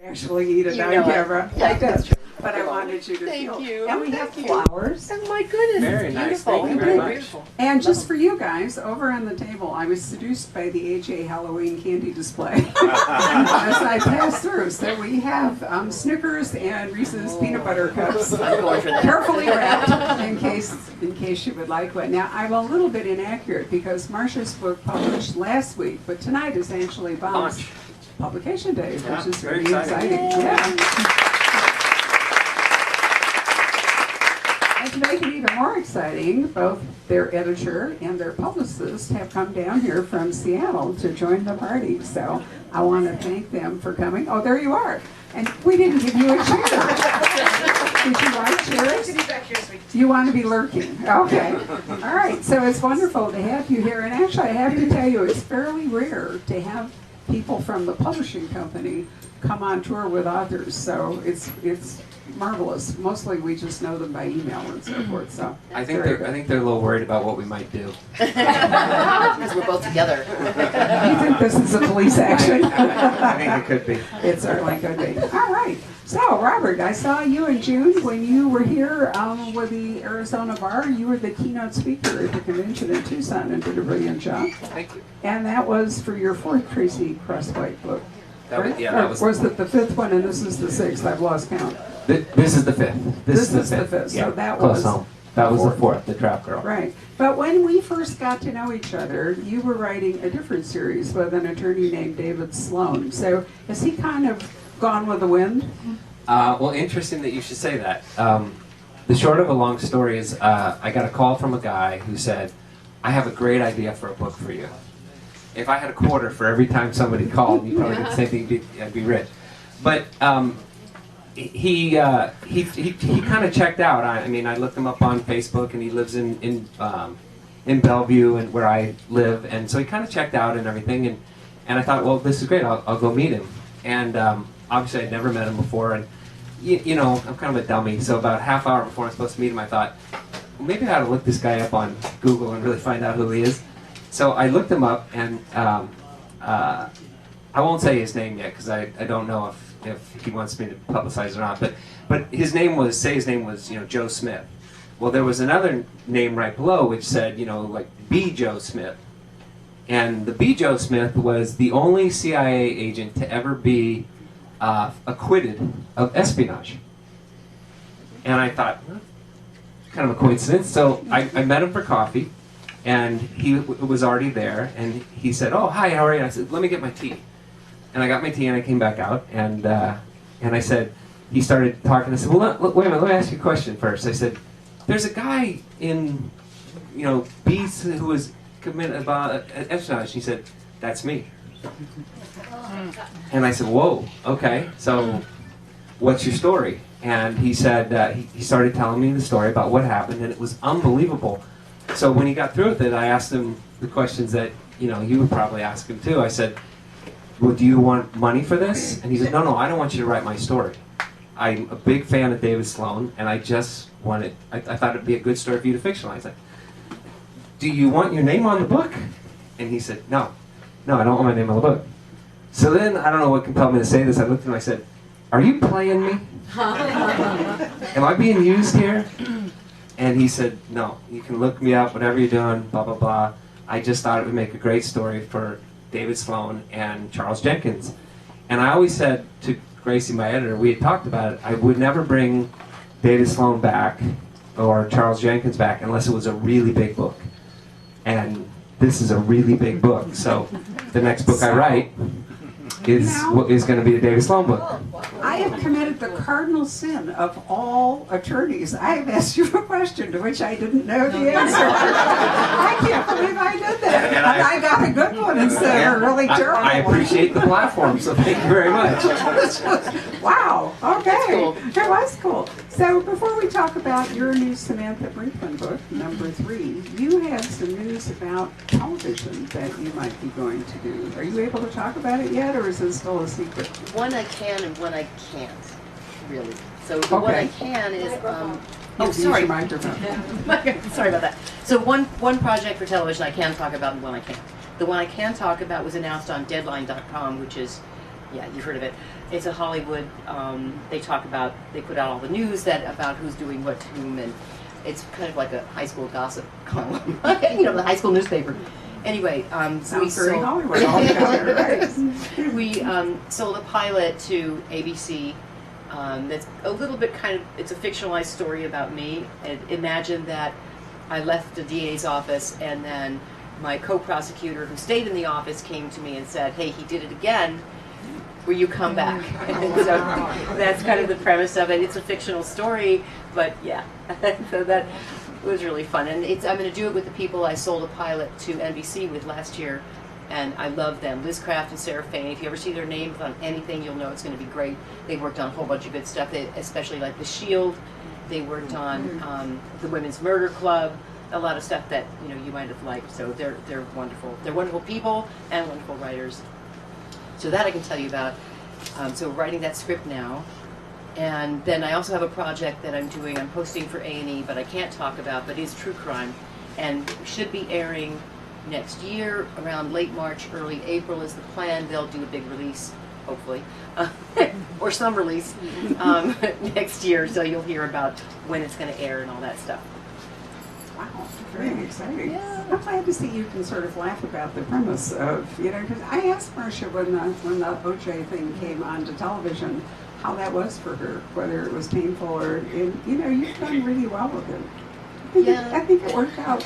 Actually eat it You on know it. camera. Yeah, I that's did. true. But I wanted you to Thank feel. you. And we have Thank you. flowers. Oh my goodness, Very it's nice. beautiful. Thank you very much. Beautiful. And just for you guys, over on the table, I was seduced by the AJ Halloween candy display as I passed through. So we have Snickers and Reese's peanut butter cups, I'm going for that. carefully wrapped in case you would like one. Now I'm a little bit inaccurate because Marcia's book published last week, but tonight is actually Bob's Launch. publication day, Yeah, which is very really exciting. exciting. Yeah. And to make it even more exciting, both their editor and their publicist have come down here from Seattle to join the party. So I want to thank them for coming. Oh, there you are. And we didn't give you a chair. Did you like chairs? You want to be lurking. Okay. All right. So it's wonderful to have you here. And actually, I have to tell you, it's fairly rare to have people from the publishing company come on tour with authors. So it's marvelous. Mostly we just know them by email and so forth. So I think very they're a little worried about what we might do. Because we're both together. You think this is a police action? I think it could be. It certainly could be. All right. So, Robert, I saw you in June when you were here with the Arizona Bar. You were the keynote speaker at the convention in Tucson and did a brilliant job. Thank you. And that was for your fourth Tracy Crosswhite book. That was, Or was it the fifth one and this is the sixth? I've lost count. This is the fifth. This is the fifth. So Yeah, that close was home. That was the fourth, the Trap Girl. right. But when we first got to know each other, you were writing a different series with an attorney named David Sloan. So has he kind of gone with the wind? Well, interesting that you should say that. The short of a long story is I got a call from a guy who said, I have a great idea for a book for you. If I had a quarter for every time somebody called, you probably did the same thing, I'd be rich. But he kind of checked out. I mean, I looked him up on Facebook, and he lives in Bellevue, and where I live, and so he kind of checked out and everything. And I thought, well, this is great. I'll go meet him. And obviously, I'd never met him before, and you know, I'm kind of a dummy. So about a half hour before I'm supposed to meet him, I thought, well, maybe I ought to look this guy up on Google and really find out who he is. So I looked him up, and I won't say his name yet because I don't know if he wants me to publicize it or not. But his name was Joe Smith. Well, there was another name right below which said like B. Joe Smith, and the B. Joe Smith was the only CIA agent to ever be acquitted of espionage. And I thought, well, kind of a coincidence. So I met him for coffee. And he was already there, and he said, "Oh, hi, how are you?" And I said, "Let me get my tea." And I got my tea, and I came back out, and I said, he started talking. I said, "Well, wait a minute, let me ask you a question first." I said, "There's a guy in, Beats who was committed about espionage." He said, "That's me." And I said, "Whoa, okay, so what's your story?" And he said, he started telling me the story about what happened, and it was unbelievable. So when he got through with it, I asked him the questions that you would probably ask him too. I said, "Well, do you want money for this?" And he said, "No, I don't want you to write my story. I'm a big fan of David Sloan, and I just wanted. I thought it'd be a good story for you to fictionalize it. Do you want your name on the book?" And he said, "No, I don't want my name on the book." So then I don't know what compelled me to say this. I looked at him. I said, "Are you playing me? Am I being used here?" And he said, "No, you can look me up, whatever you're doing, blah, blah, blah. I just thought it would make a great story for David Sloan and Charles Jenkins." And I always said to Gracie, my editor, we had talked about it, I would never bring David Sloan back or Charles Jenkins back unless it was a really big book. And this is a really big book. So the next book I write is going to be a David Sloan book. I have committed the cardinal sin of all attorneys. I have asked you a question to which I didn't know the answer. I can't believe I did that. And I got a good one instead of a really terrible one. I appreciate the platform, so thank you very much. Wow, okay. Cool. It was cool. So before we talk about your new Samantha Brinkman book, number 3, you had some news about television that you might be going to do. Are you able to talk about it yet, or is it still a secret? One I can and one I can't, really. So the one I can is, Use sorry. your microphone. Sorry about that. So one project for television I can talk about and one I can't. The one I can talk about was announced on Deadline.com, which is Yeah, you've heard of it. It's a Hollywood. They put out all the news about who's doing what to whom, and it's kind of like a high school gossip column, the high school newspaper. Anyway, Sounds very Hollywood altogether, right? we sold a pilot to ABC. That's a little bit it's a fictionalized story about me. And imagine that I left the DA's office, and then my co-prosecutor who stayed in the office came to me and said, "Hey, he did it again. Will you come back?" And so that's kind of the premise of it. It's a fictional story, but yeah, so that was really fun. And I'm going to do it with the people I sold a pilot to NBC with last year, and I love them. Liz Craft and Sarah Fain. If you ever see their names on anything, you'll know it's going to be great. They worked on a whole bunch of good stuff, especially like The Shield. They worked on the Women's Murder Club, a lot of stuff that you might have liked. So they're wonderful. They're wonderful people and wonderful writers. So that I can tell you about. So writing that script now. And then I also have a project that I'm doing. I'm posting for A&E, but I can't talk about, but it's true crime. And should be airing next year, around late March, early April is the plan. They'll do a big release, hopefully, or some release next year. So you'll hear about when it's going to air and all that stuff. Wow, very exciting. Yeah. I'm glad to see you can sort of laugh about the premise of, because I asked Marcia when the OJ thing came onto television, how that was for her, whether it was painful or, you've done really well with it. I think it worked out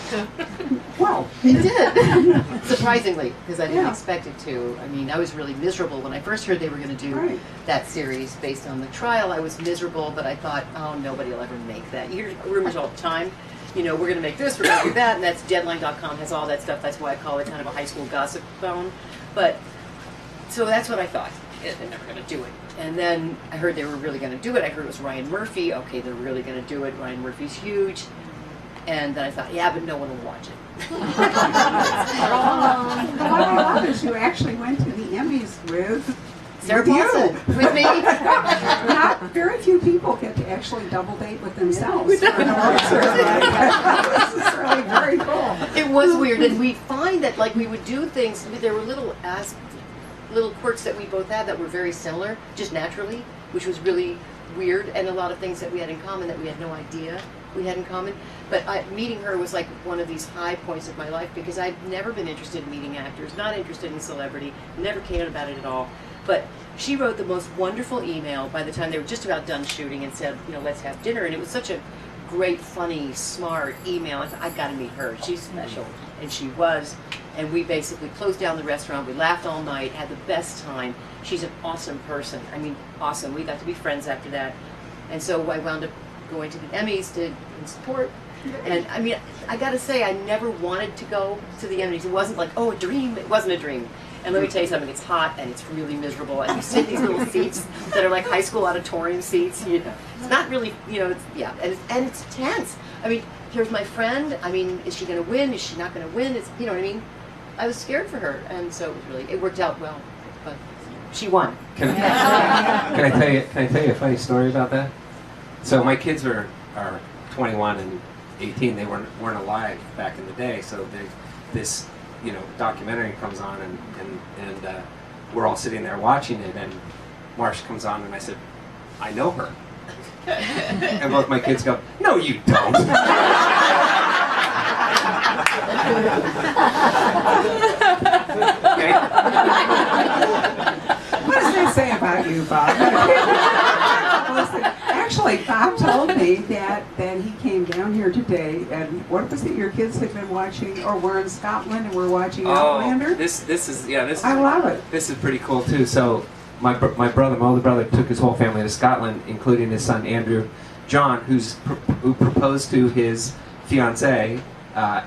well. It did, surprisingly, because I didn't Yeah. expect it to. I mean, I was really miserable when I first heard they were going to do that series based on the trial. I was miserable, but I thought, oh, nobody will ever make that. You hear rumors all the time. We're going to make this, we're going to do that, and that's Deadline.com has all that stuff. That's why I call it kind of a high school gossip phone. But, so that's what I thought. They're never going to do it. And then I heard they were really going to do it. I heard it was Ryan Murphy. Okay, they're really going to do it. Ryan Murphy's huge. And then I thought, yeah, but no one will watch it. What I love is you actually went to the Emmys with Sarah you. Paulson, with me. Not very few people get to actually double date with themselves. This is really very cool. It was weird, and we find that we would do things. There were little quirks that we both had that were very similar, just naturally, which was really weird, and a lot of things that we had in common that we had no idea we had in common. But meeting her was like one of these high points of my life, because I'd never been interested in meeting actors, not interested in celebrity, never cared about it at all. But she wrote the most wonderful email by the time they were just about done shooting and said, let's have dinner. And it was such a great, funny, smart email. I thought, I've got to meet her. She's special. And she was. And we basically closed down the restaurant. We laughed all night, had the best time. She's an awesome person. I mean, awesome. We got to be friends after that. And so I wound up going to the Emmys in support. And I mean, I got to say, I never wanted to go to the Emmys. It wasn't like, oh, a dream. It wasn't a dream. And let me tell you something, it's hot and it's really miserable, and you sit in these little seats that are like high school auditorium seats, It's not really, and it's tense. I mean, here's my friend, is she going to win? Is she not going to win? It's, what I mean? I was scared for her, and so it worked out well, but she won. Can I tell you a funny story about that? So my kids are 21 and 18. They weren't alive back in the day, so this documentary comes on, and we're all sitting there watching it, and Marcia comes on, and I said, I know her. And both my kids go, no, you don't. Okay. What does that say about you, Bob? Listen, actually, Bob told me that he came down here today, and what was it your kids had been watching, or were in Scotland and were watching Outlander? This is I love it. This is pretty cool too. So my older brother took his whole family to Scotland, including his son Andrew John, who proposed to his fiancée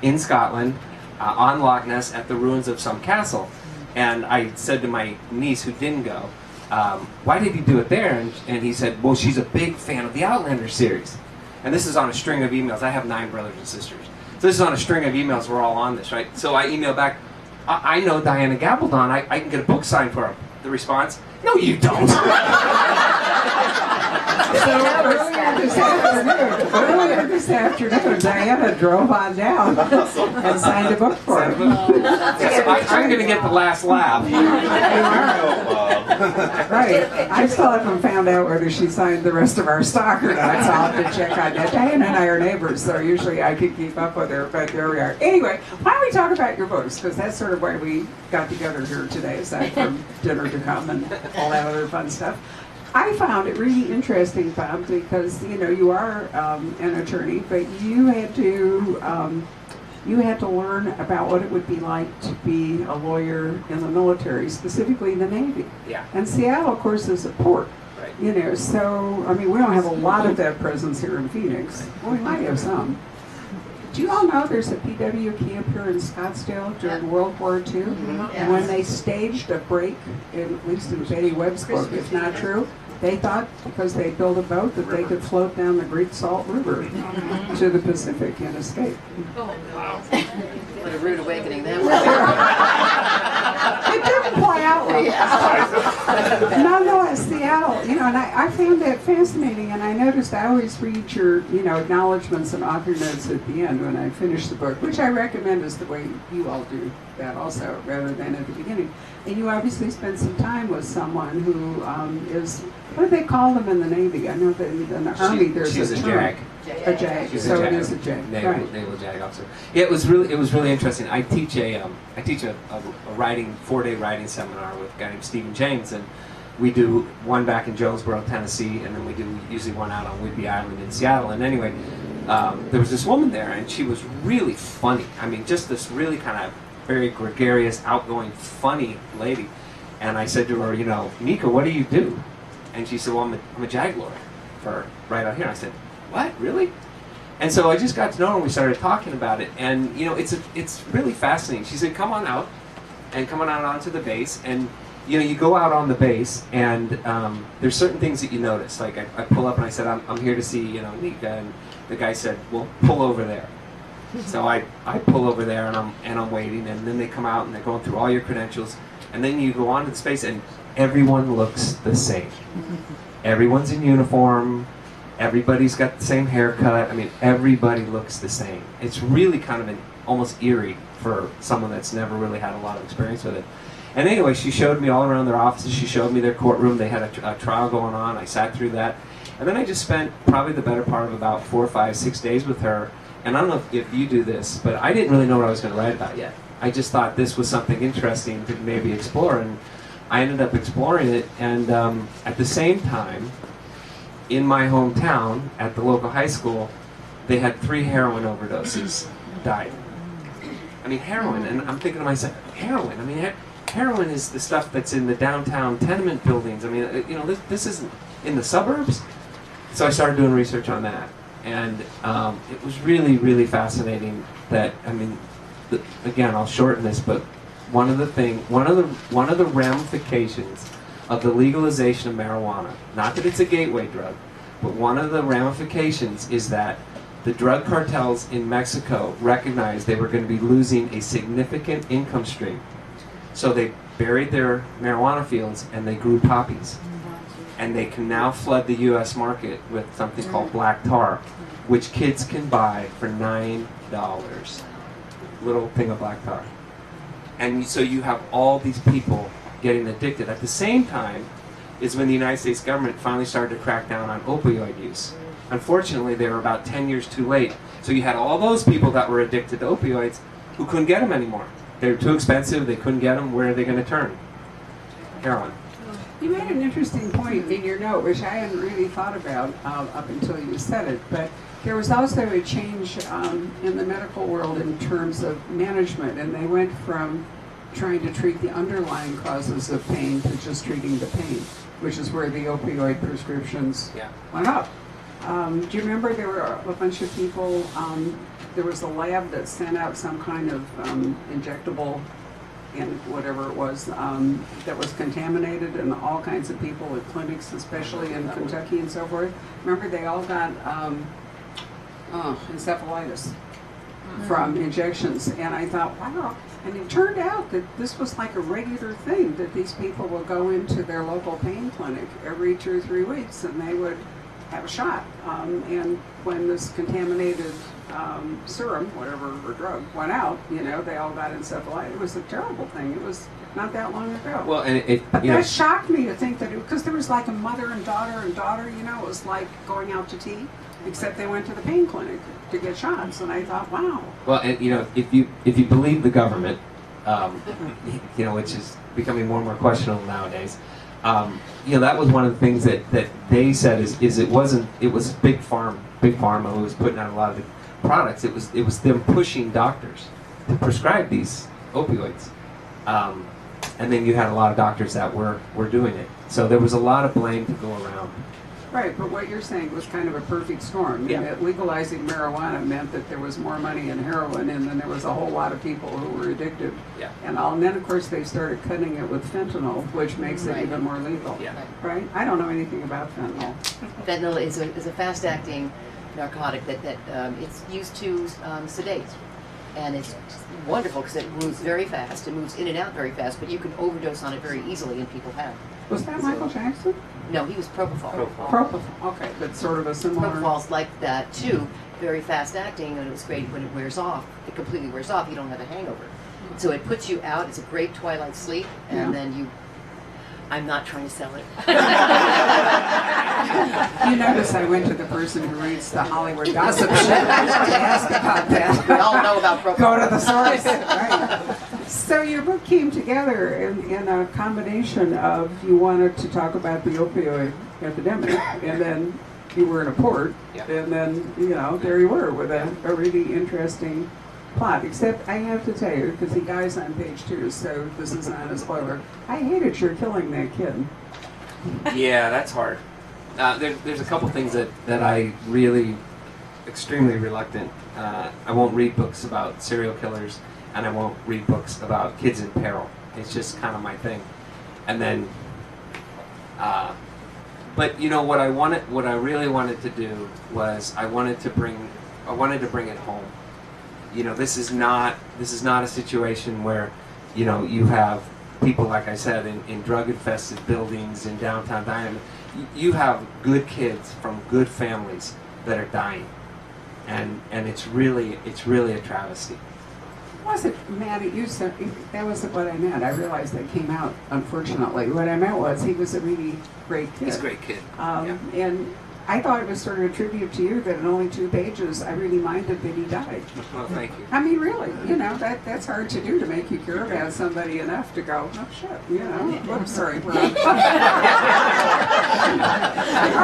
in Scotland on Loch Ness at the ruins of some castle. And I said to my niece, who didn't go, why did he do it there? And he said, well, she's a big fan of the Outlander series. And this is on a string of emails. I have 9 brothers and sisters. So this is on a string of emails. We're all on this, right? So I email back, I know Diana Gabaldon. I can get a book signed for her. The response, no, you don't. earlier this afternoon, Diana drove on down and signed a book for me. I'm going to get the last laugh. Right. I still haven't found out whether she signed the rest of our stock or not, so I'll have to check on that. Diana and I are neighbors, so usually I can keep up with her, but there we are. Anyway, why don't we talk about your books? Because that's sort of why we got together here today, aside from dinner to come and all that other fun stuff. I found it really interesting, Bob, because you are an attorney, but you had to learn about what it would be like to be a lawyer in the military, specifically the Navy. Yeah. And Seattle, of course, is a port. Right. So I mean, we don't have a lot of that presence here in Phoenix. Well, we might have some. Do you all know there's a PW camp here in Scottsdale during World War II? Mm-hmm. And when they staged a break, at least in Betty Webb's book, it's not true, they thought because they built a boat that they could float down the Great Salt River to the Pacific and escape. What a rude awakening that It didn't play out like that. Nonetheless, Seattle, and I found that fascinating, and I noticed I always read your, acknowledgments and author notes at the end when I finish the book, which I recommend is the way you all do that also, rather than at the beginning. And you obviously spend some time with someone who is, what do they call them in the Navy? I know that in the Army there's she's a term. JAG. A JAG. She's So a it JAG. is a JAG. Naval, Naval JAG officer. Yeah, it was really interesting. I teach a 4-day writing seminar with a guy named Stephen James, and we do one back in Jonesboro, Tennessee, and then we do usually one out on Whidbey Island in Seattle. And anyway, there was this woman there, and she was really funny. I mean, just this really kind of very gregarious, outgoing, funny lady. And I said to her, Mika, what do you do? And she said, well, I'm a JAG lawyer for right out here. I said, what, really? And so I just got to know her, and we started talking about it. And it's really fascinating. She said, come on out, and come on out onto the base. And you go out on the base, and there's certain things that you notice. Like I pull up and I said, I'm here to see Mika, and the guy said, well, pull over there. So I pull over there, and I'm waiting, and then they come out and they're going through all your credentials, and then you go onto the space, and everyone looks the same. Everyone's in uniform. Everybody's got the same haircut. I mean, everybody looks the same. It's really kind of almost eerie for someone that's never really had a lot of experience with it. And anyway, she showed me all around their offices. She showed me their courtroom. They had a trial going on. I sat through that. And then I just spent probably the better part of about 4, 5, 6 days with her. And I don't know if you do this, but I didn't really know what I was going to write about yet. I just thought this was something interesting to maybe explore. And I ended up exploring it. And at the same time, in my hometown, at the local high school, they had 3 heroin overdoses died. I mean, heroin, and I'm thinking to myself, heroin? I mean, heroin is the stuff that's in the downtown tenement buildings. I mean, this isn't in the suburbs. So I started doing research on that. And it was really, really fascinating that, I mean, again, I'll shorten this, but one of the ramifications of the legalization of marijuana, not that it's a gateway drug, but one of the ramifications is that the drug cartels in Mexico recognized they were going to be losing a significant income stream. So they buried their marijuana fields and they grew poppies. And they can now flood the U.S. market with something called black tar, which kids can buy for $9. Little thing of black tar. And so you have all these people getting addicted. At the same time is when the United States government finally started to crack down on opioid use. Unfortunately, they were about 10 years too late. So you had all those people that were addicted to opioids who couldn't get them anymore. They were too expensive, they couldn't get them. Where are they going to turn? Heroin. You made an interesting point in your note, which I hadn't really thought about up until you said it, but there was also a change in the medical world in terms of management, and they went from trying to treat the underlying causes of pain to just treating the pain, which is where the opioid prescriptions went up. Do you remember there were a bunch of people, there was a lab that sent out some kind of injectable, and whatever it was, that was contaminated, and all kinds of people at clinics, especially in Kentucky and so forth. Remember, they all got encephalitis from injections, and I thought, wow. And it turned out that this was like a regular thing, that these people would go into their local pain clinic every 2 or 3 weeks, and they would have a shot. And when this contaminated serum, whatever, or drug, went out, they all got encephalitis. It was a terrible thing. It was not that long ago. Well, and but that shocked me to think that, because there was like a mother and daughter, it was like going out to tea, except they went to the pain clinic to get shots, and I thought, wow. Well, and if you believe the government, which is becoming more and more questionable nowadays, that was one of the things that they said is it was big pharma who was putting out a lot of the products. It was them pushing doctors to prescribe these opioids, and then you had a lot of doctors that were doing it. So there was a lot of blame to go around. Right, but what you're saying was kind of a perfect storm. Yeah. That legalizing marijuana meant that there was more money in heroin, and then there was a whole lot of people who were addicted. Yeah. And then, of course, they started cutting it with fentanyl, which makes it even more legal. Yeah. Right? I don't know anything about fentanyl. Fentanyl is a fast-acting narcotic that it's used to sedate. And it's wonderful because it moves very fast. It moves in and out very fast, but you can overdose on it very easily, and people have. Was that Michael Jackson? No, he was propofol. Propofol. Okay, but sort of a similar. Propofol's like that too, very fast-acting, and it was great when it wears off. It completely wears off. You don't have a hangover. So it puts you out. It's a great twilight sleep, and then you. I'm not trying to sell it. You notice I went to the person who reads the Hollywood gossip shit to ask about that. We all know about propofol. Go to the source. Right. So your book came together in a combination of you wanted to talk about the opioid epidemic, and then you were in a port, and then there you were with a really interesting plot. Except I have to tell you, because he dies on page 2, so this is not a spoiler. I hated your killing that kid. Yeah, that's hard. There's a couple things that I really extremely reluctant. I won't read books about serial killers, and I won't read books about kids in peril. It's just kind of my thing. And then, but what I really wanted to do was I wanted to bring it home. This is not a situation where, you have people, like I said, in drug-infested buildings in downtown Diamond. You have good kids from good families that are dying, and it's really a travesty. I wasn't mad at you, so that wasn't what I meant. I realized that came out, unfortunately. What I meant was he was a really great kid. He's a great kid. And I thought it was sort of a tribute to you that in only 2 pages I really minded that he died. Well, thank you. I mean, really, that's hard to do, to make you care about somebody enough to go, oh shit, Whoops, sorry. All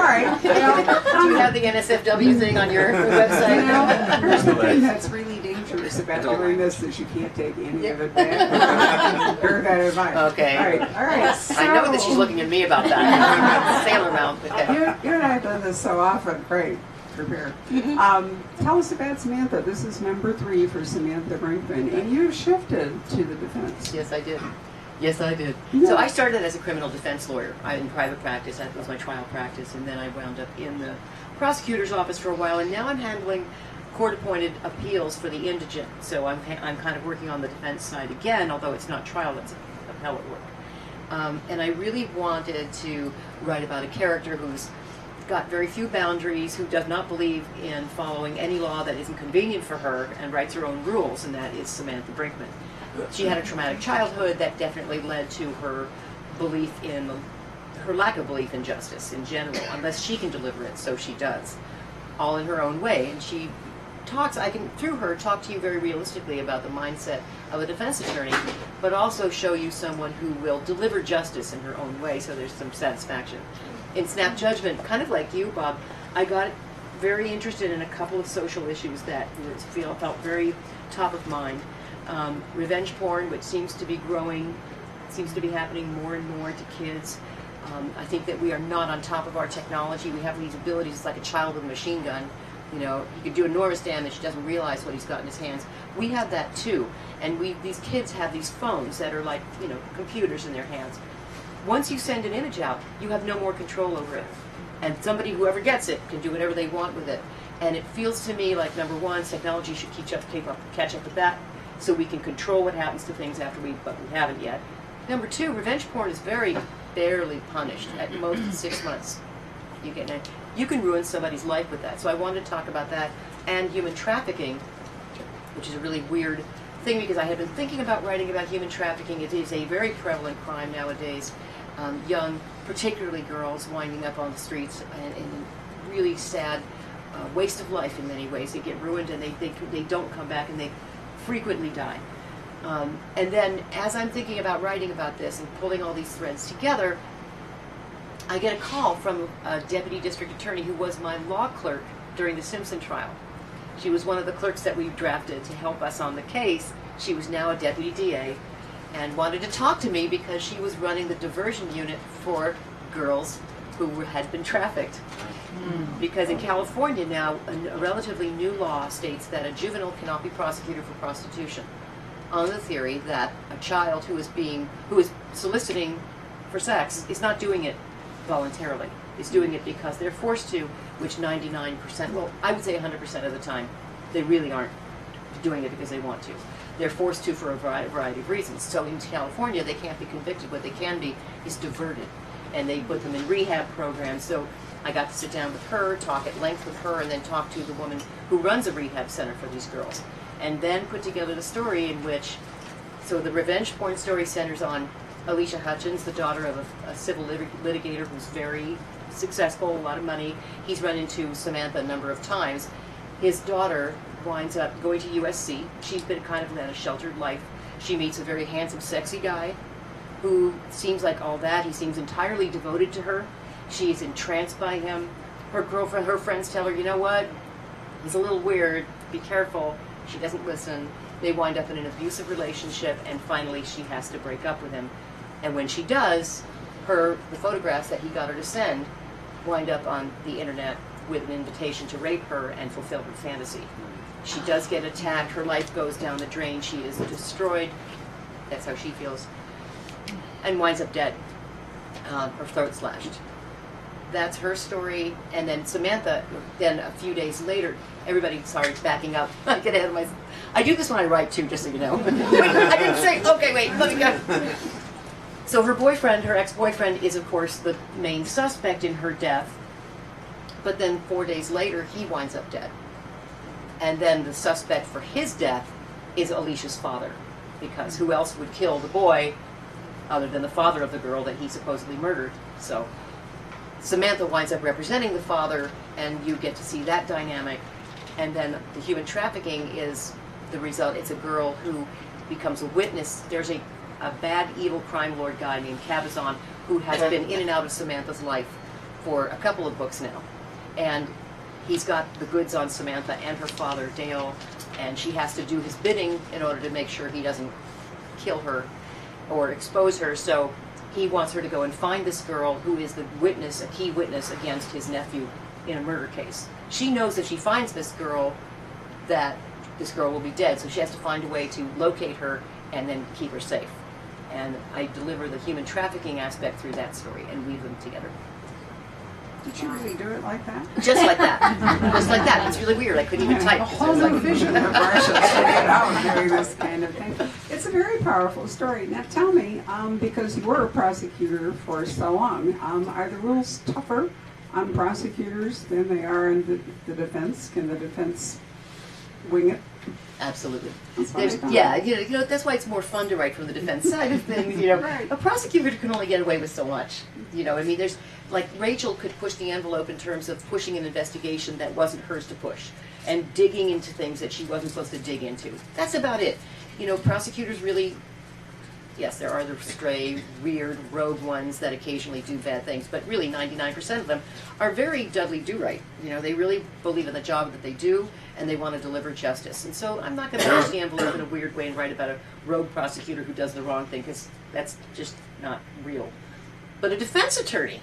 right. Do you have the NSFW thing on your website? Here's the thing that's really dangerous about doing this is you can't take any of it back. Bear that advice. Okay. All right. So, I know that she's looking at me about that. Sailor mouth. You and I have done this so often. Great. Prepare. Tell us about Samantha. This is number 3 for Samantha Brinkman, and you shifted to the defense. Yes, I did. Yes, I did. Yeah. So I started as a criminal defense lawyer. In private practice. That was my trial practice, and then I wound up in the prosecutor's office for a while, and now I'm handling court-appointed appeals for the indigent. So I'm kind of working on the defense side again, although it's not trial, it's appellate work. And I really wanted to write about a character who's got very few boundaries, who does not believe in following any law that isn't convenient for her, and writes her own rules, and that is Samantha Brinkman. She had a traumatic childhood that definitely led to her belief in, her lack of belief in justice in general. Unless she can deliver it, so she does, all in her own way. And she talks, I can, through her, talk to you very realistically about the mindset of a defense attorney, but also show you someone who will deliver justice in her own way, so there's some satisfaction. In Snap Judgment, kind of like you, Bob, I got very interested in a couple of social issues that felt very top of mind. Revenge porn, which seems to be growing, seems to be happening more and more to kids. I think that we are not on top of our technology. We have these abilities. It's like a child with a machine gun. He can do enormous damage. He doesn't realize what he's got in his hands. We have that too. And these kids have these phones that are like, computers in their hands. Once you send an image out, you have no more control over it. And somebody, whoever gets it, can do whatever they want with it. And it feels to me like, number one, technology should catch up with that, so we can control what happens to things but we haven't yet. Number two, revenge porn is very barely punished, at most 6 months. you can ruin somebody's life with that. So I wanted to talk about that and human trafficking, which is a really weird thing because I had been thinking about writing about human trafficking. It is a very prevalent crime nowadays. Young, particularly girls, winding up on the streets and really sad waste of life in many ways. They get ruined and they don't come back and they frequently die. And then as I'm thinking about writing about this and pulling all these threads together, I get a call from a deputy district attorney who was my law clerk during the Simpson trial. She was one of the clerks that we drafted to help us on the case. She was now a deputy DA and wanted to talk to me because she was running the diversion unit for girls who had been trafficked. Because in California now, a relatively new law states that a juvenile cannot be prosecuted for prostitution on the theory that a child who is soliciting for sex is not doing it voluntarily. Is doing it because they're forced to, which 99%, well, I would say 100% of the time, they really aren't doing it because they want to. They're forced to for a variety of reasons. So in California, they can't be convicted. What they can be is diverted. And they put them in rehab programs. So I got to sit down with her, talk at length with her, and then talk to the woman who runs a rehab center for these girls. And then put together the story in which, so the revenge porn story centers on Alicia Hutchins, the daughter of a civil litigator who's very successful, a lot of money. He's run into Samantha a number of times. His daughter winds up going to USC. She's been kind of led a sheltered life. She meets a very handsome, sexy guy who seems like all that. He seems entirely devoted to her. She's entranced by him. Her girlfriend, her friends tell her, you know what? He's a little weird. Be careful. She doesn't listen. They wind up in an abusive relationship, and finally she has to break up with him. And when she does, the photographs that he got her to send wind up on the internet with an invitation to rape her and fulfill her fantasy. She does get attacked. Her life goes down the drain. She is destroyed. That's how she feels. And winds up dead. Her throat slashed. That's her story. And then Samantha, then a few days later, everybody, sorry, backing up. I get ahead of myself. I do this when I write too, just so you know. I didn't say, okay, wait, let me go. So her boyfriend, her ex-boyfriend, is of course the main suspect in her death. But then 4 days later, he winds up dead. And then the suspect for his death is Alicia's father. Because who else would kill the boy other than the father of the girl that he supposedly murdered? So Samantha winds up representing the father, and you get to see that dynamic. And then the human trafficking is the result. It's a girl who becomes a witness. There's a bad, evil crime lord guy named Cabazon who has been in and out of Samantha's life for a couple of books now. And he's got the goods on Samantha and her father, Dale, and she has to do his bidding in order to make sure he doesn't kill her or expose her. So he wants her to go and find this girl who is the witness, a key witness against his nephew in a murder case. She knows that she finds this girl, that this girl will be dead, so she has to find a way to locate her and then keep her safe. And I deliver the human trafficking aspect through that story and weave them together. Did you really do it like that? Just like that. Just like that. It's really weird. I couldn't even type. A whole new vision of Marcia get out doing this kind of thing. It's a very powerful story. Now tell me, because you were a prosecutor for so long, are the rules tougher on prosecutors than they are in the defense? Can the defense wing it? Absolutely. That's Yeah, you know, that's why it's more fun to write from the defense side of things. You know, Right. A prosecutor can only get away with so much. You know, I mean, there's like Rachel could push the envelope in terms of pushing an investigation that wasn't hers to push, and digging into things that she wasn't supposed to dig into. That's about it. You know, prosecutors really. Yes, there are the stray, weird, rogue ones that occasionally do bad things, but really 99% of them are very Dudley Do-Right. You know, they really believe in the job that they do, and they want to deliver justice. And so I'm not going to push the envelope in a weird way and write about a rogue prosecutor who does the wrong thing, because that's just not real. But a defense attorney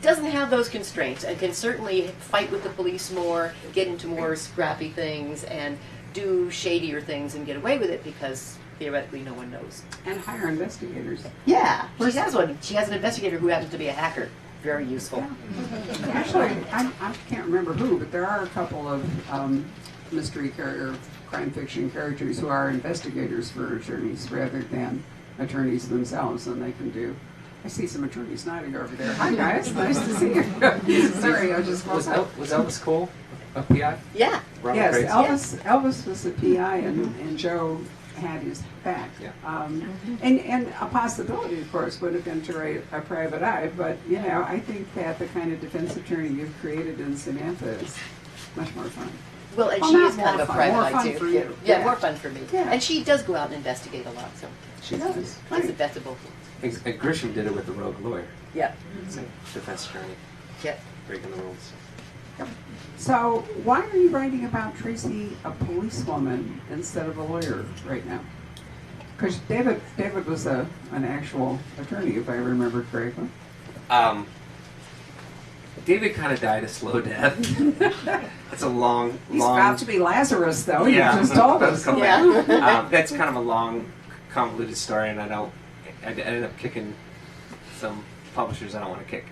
doesn't have those constraints and can certainly fight with the police more, get into more scrappy things, and do shadier things and get away with it because theoretically no one knows. And hire investigators. Yeah, she has one. She has an investigator who happens to be a hacker. Very useful. Yeah. Actually, I can't remember who, but there are a couple of mystery or crime fiction characters who are investigators for attorneys rather than attorneys themselves, and they can do I see some attorneys nodding over there. Hi guys, nice to see you. Sorry, I just Was, woke up. was Elvis Cole a PI? Yeah. Robert Yes, Grace? Elvis was the PI, and Joe had his back. Yeah. And a possibility, of course, would have been to write a private eye, but you know, I think that the kind of defense attorney you've created in Samantha is much more fun. Well, and Well, she not is kind more of a fun, private more eye fun too. for Yeah. you. Yeah, Yeah. more fun for me. Yeah. And she does go out and investigate a lot, so She does. she's the Great. best of both. And Grisham did it with the rogue lawyer. Yeah. It's a defense attorney Yeah. breaking the rules. So, why are you writing about Tracy, a policewoman, instead of a lawyer right now? Because David was an actual attorney, if I remember correctly. David kind of died a slow death. It's a long, He's long. about to be Lazarus, though. Yeah, You just told let's us. go Yeah. back. That's kind of a long, convoluted story, and I ended up kicking some publishers I don't want to kick.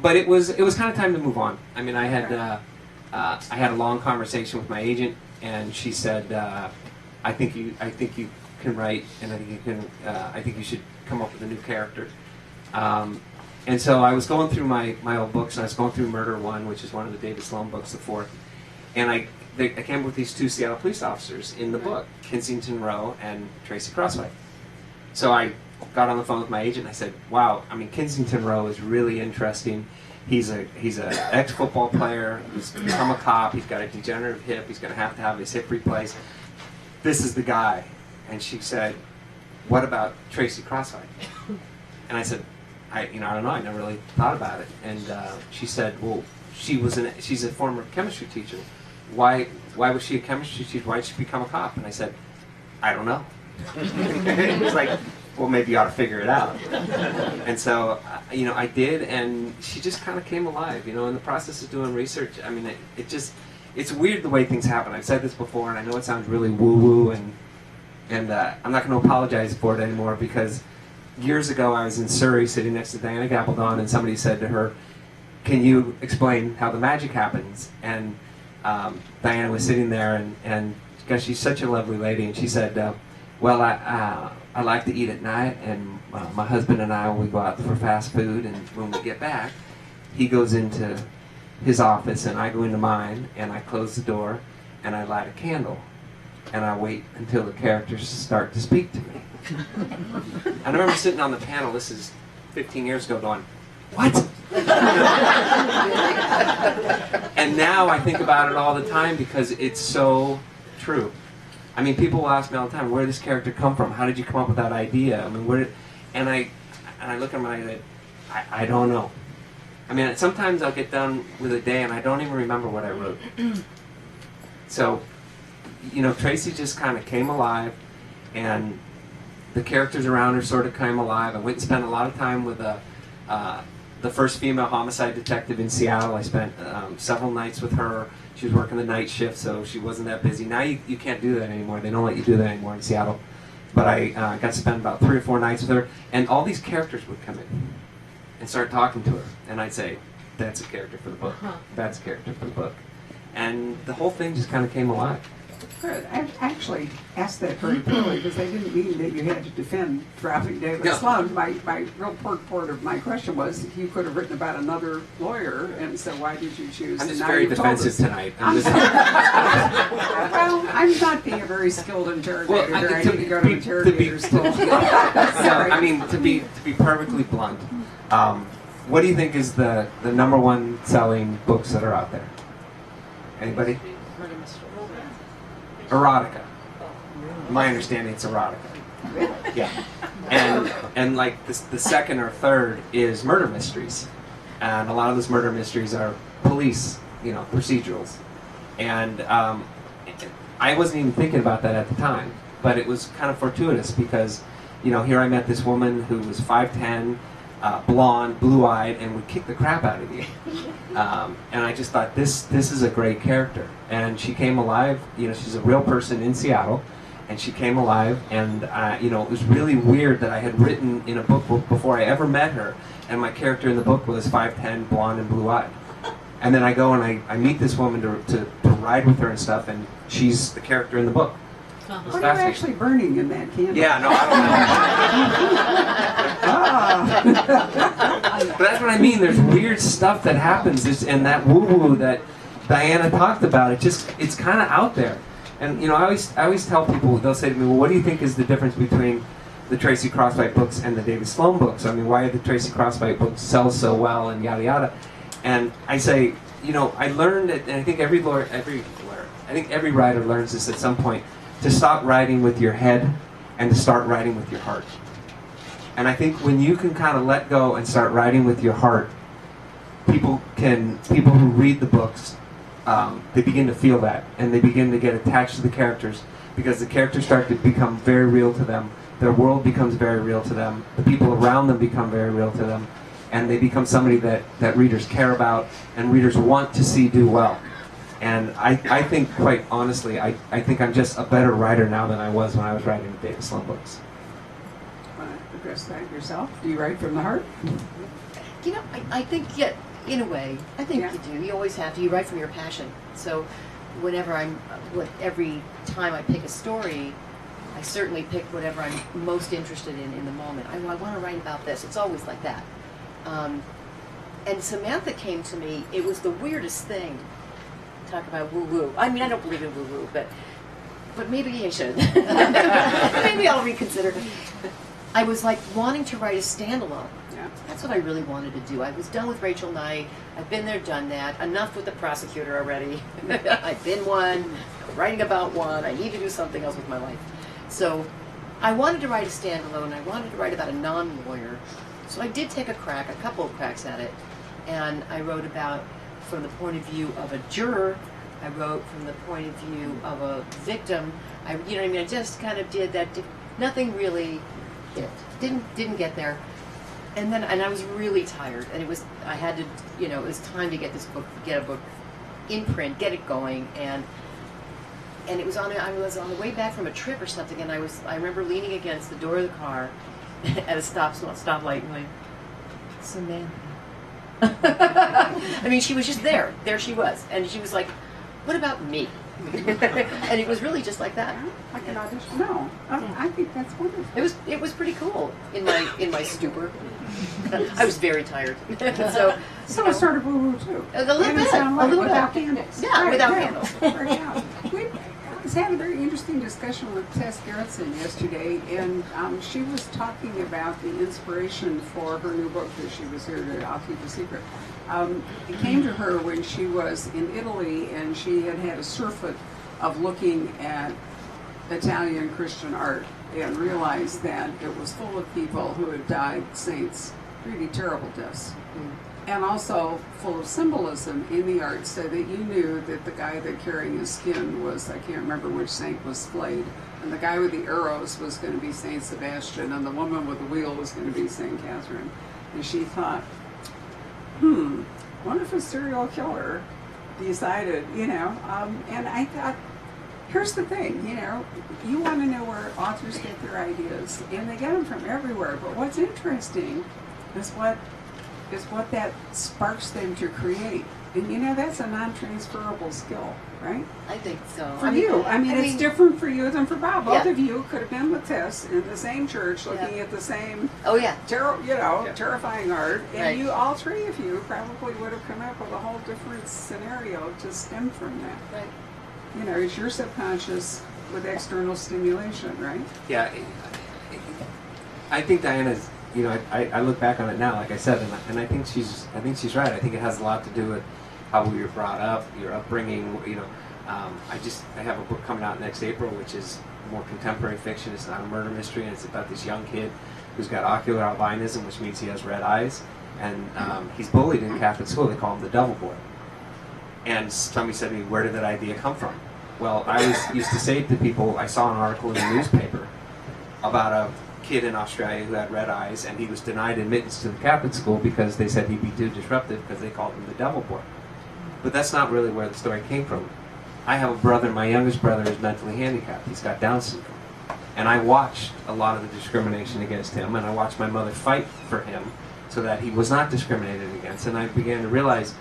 But it was kind of time to move on. I mean, I had a long conversation with my agent, and she said, I think you can write, and I think you should come up with a new character. And so I was going through my old books, and I was going through Murder One, which is one of the David Sloan books, the fourth. And I came up with these two Seattle police officers in the book, Kensington Rowe and Tracy Crosswhite. So I got on the phone with my agent, and I said, wow, I mean, Kensington Rowe is really interesting. He's an ex-football player who's become a cop. He's got a degenerative hip. He's going to have his hip replaced. This is the guy. And she said, what about Tracy Crosswhite? And I said, I don't know. I never really thought about it. And she said, well, she's a former chemistry teacher. Why was she a chemistry teacher? Why did she become a cop? And I said, I don't know. It was like, well, maybe you ought to figure it out. And so, I did, and she just kind of came alive. In the process of doing research, I mean, it's weird the way things happen. I've said this before, and I know it sounds really woo-woo, and I'm not going to apologize for it anymore, because years ago I was in Surrey sitting next to Diana Gabaldon, and somebody said to her, can you explain how the magic happens? And Diana was sitting there, and because she's such a lovely lady, and she said, well, I like to eat at night, and my husband and I, we go out for fast food, and when we get back, he goes into his office, and I go into mine, and I close the door, and I light a candle, and I wait until the characters start to speak to me. And I remember sitting on the panel, this is 15 years ago, going, what? And now I think about it all the time because it's so true. I mean, people will ask me all the time, where did this character come from? How did you come up with that idea? I mean, and I look at them and I say, I don't know. I mean, sometimes I'll get done with a day and I don't even remember what I wrote. So, Tracy just kind of came alive, and the characters around her sort of came alive. I went and spent a lot of time with the first female homicide detective in Seattle. I spent several nights with her. She was working the night shift, so she wasn't that busy. Now you can't do that anymore. They don't let you do that anymore in Seattle. But I got to spend about 3 or 4 nights with her, and all these characters would come in and start talking to her. And I'd say, that's a character for the book. That's a character for the book. And the whole thing just kind of came alive. Good. I actually asked that very poorly because I didn't mean that you had to defend dropping David No. Sloan. My real purport of my question was you could have written about another lawyer, and so why did you choose? I'm and just now very you've told defensive us. tonight. Well, I'm not being a very skilled interrogator. Well, I need to go to interrogator school. Sorry. I mean, to be perfectly blunt, what do you think is the number one selling books that are out there? Anybody? Erotica. My understanding, it's erotica. Yeah. And like the second or third is murder mysteries, and a lot of those murder mysteries are police, procedurals. And I wasn't even thinking about that at the time, but it was kind of fortuitous because, here I met this woman who was 5'10", blonde, blue-eyed, and would kick the crap out of you. And I just thought, this is a great character. And she came alive. She's a real person in Seattle, and she came alive. And it was really weird that I had written in a book before I ever met her, and my character in the book was 5'10", blonde, and blue-eyed. And then I go and I meet this woman to ride with her and stuff, and she's the character in the book. It was What are you fascinating. actually burning in that candle? Yeah, no, I don't know. But that's what I mean. There's weird stuff that happens, and that woo-woo that Diana talked about. It's kind of out there. And you know, I always tell people, they'll say to me, well, what do you think is the difference between the Tracy Crosswhite books and the David Sloan books? I mean, why do the Tracy Crosswhite books sell so well and yada yada? And I say, you know, I learned it, and I think every writer learns this at some point, to stop writing with your head and to start writing with your heart. And I think when you can kind of let go and start writing with your heart, people who read the books, they begin to feel that, and they begin to get attached to the characters, because the characters start to become very real to them. Their world becomes very real to them. The people around them become very real to them, and they become somebody that readers care about and readers want to see do well. And I think, quite honestly, I think I'm just a better writer now than I was when I was writing the David Sloan books. Want to address that yourself? Do you write from the heart? You know, I think, yeah, in a way, I think Yeah. you do. You always have to. You write from your passion. So every time I pick a story, I certainly pick whatever I'm most interested in the moment. I want to write about this. It's always like that. And Samantha came to me. It was the weirdest thing. Talk about woo-woo. I mean, I don't believe in woo-woo, but maybe I should. Maybe I'll reconsider. I was like wanting to write a standalone. Yeah. That's what I really wanted to do. I was done with Rachel Knight. I've been there, done that. Enough with the prosecutor already. I've been one, writing about one. I need to do something else with my life. So I wanted to write a standalone. I wanted to write about a non-lawyer. So I did take a couple of cracks at it. And I wrote about, from the point of view of a juror. I wrote from the point of view of a victim. You know what I mean? I just kind of did that. Nothing really hit. Didn't get there. And I was really tired, and I had to, you know, it was time to get a book in print, get it going, and it was I was on the way back from a trip or something, and I remember leaning against the door of the car at a stoplight and going, Samantha. I mean, she was just there. There she was, and she was like, "What about me?" And it was really just like that. I can audition. No, I think that's wonderful. It was pretty cool in my stupor. I was very tired. so it's sort of woo-woo too. A little And bit. it sounded like A little without bit. candles. Yeah, without candles. We had a very interesting discussion with Tess Gerritsen yesterday, and she was talking about the inspiration for her new book that she was here to, I'll keep a secret. It came to her when she was in Italy, and she had a surfeit of looking at Italian Christian art and realized that it was full of people who had died saints, really terrible deaths. And also full of symbolism in the art, so that you knew that the guy that carrying his skin was, I can't remember which saint was flayed, and the guy with the arrows was going to be Saint Sebastian, and the woman with the wheel was going to be Saint Catherine. And she thought, what if a serial killer decided, you know, and I thought, here's the thing, you know, you want to know where authors get their ideas, and they get them from everywhere, but what's interesting is what that sparks them to create. And you know, that's a non-transferable skill, right? I think so. For you. I mean, it's different for you than for Bob. Both of you could have been with Tess in the same church, looking at the same terrifying art, and you, all three of you, probably would have come up with a whole different scenario to stem from that. Right. You know, it's your subconscious with external stimulation, right? Yeah, I think Diana's. You know, I look back on it now, like I said, and I think she's right. I think it has a lot to do with how we were brought up, your upbringing. You know, I have a book coming out next April, which is more contemporary fiction. It's not a murder mystery, and it's about this young kid who's got ocular albinism, which means he has red eyes, and he's bullied in Catholic school. They call him the Devil Boy. And somebody said to me, "Where did that idea come from?" Well, I used to say to people, I saw an article in the newspaper about a kid in Australia who had red eyes, and he was denied admittance to the Catholic school because they said he'd be too disruptive, because they called him the Devil Boy. But that's not really where the story came from. I have a brother, my youngest brother is mentally handicapped. He's got Down syndrome. And I watched a lot of the discrimination against him, and I watched my mother fight for him so that he was not discriminated against. And I began to realize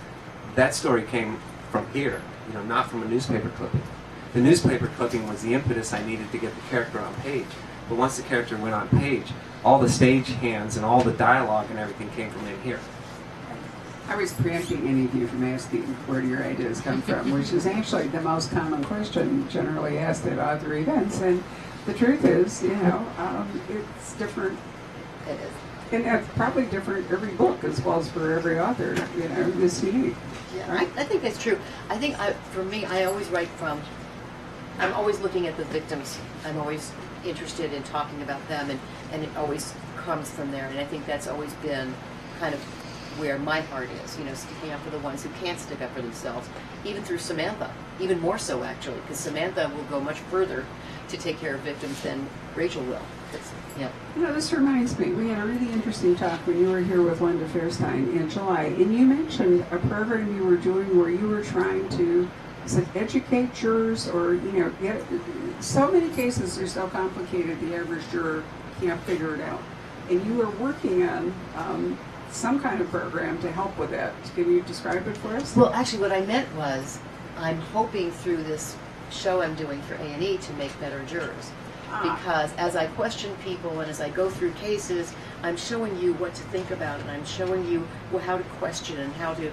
that story came from here, you know, not from a newspaper clipping. The newspaper clipping was the impetus I needed to get the character on page. But once the character went on page, all the stage hands and all the dialogue and everything came from in here. I was preempting any of you from asking where do your ideas come from, which is actually the most common question generally asked at author events. And the truth is, it's different. It is. And it's probably different every book as well as for every author, it's unique. Yeah, Right? I think that's true. I think for me, I always write from, I'm always looking at the victims. I'm always interested in talking about them, and it always comes from there. And I think that's always been kind of where my heart is, sticking up for the ones who can't stick up for themselves, even through Samantha, even more so actually, because Samantha will go much further to take care of victims than Rachel will. Yeah. This reminds me, we had a really interesting talk when you were here with Linda Fairstein in July, and you mentioned a program you were doing where you were trying to educate jurors, or, get, so many cases are so complicated the average juror can't figure it out. And you were working on some kind of program to help with that. Can you describe it for us? Well, actually, what I meant was, I'm hoping through this show I'm doing for A&E to make better jurors. Because as I question people and as I go through cases, I'm showing you what to think about, and I'm showing you how to question and how to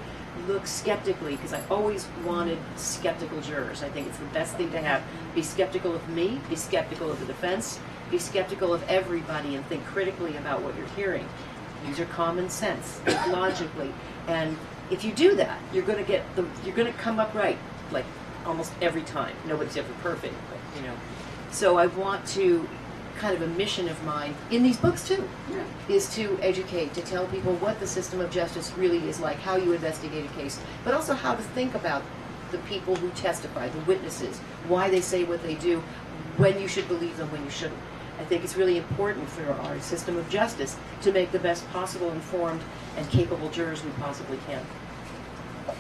look skeptically, because I always wanted skeptical jurors. I think it's the best thing to have. Be skeptical of me, be skeptical of the defense, be skeptical of everybody, and think critically about what you're hearing. Use your common sense, think logically, and if you do that, you're going to come up right, like almost every time. Nobody's ever perfect, but So I want to, kind of a mission of mine, in these books too, is to educate, to tell people what the system of justice really is like, how you investigate a case, but also how to think about the people who testify, the witnesses, why they say what they do, when you should believe them, when you shouldn't. I think it's really important for our system of justice to make the best possible informed and capable jurors we possibly can. I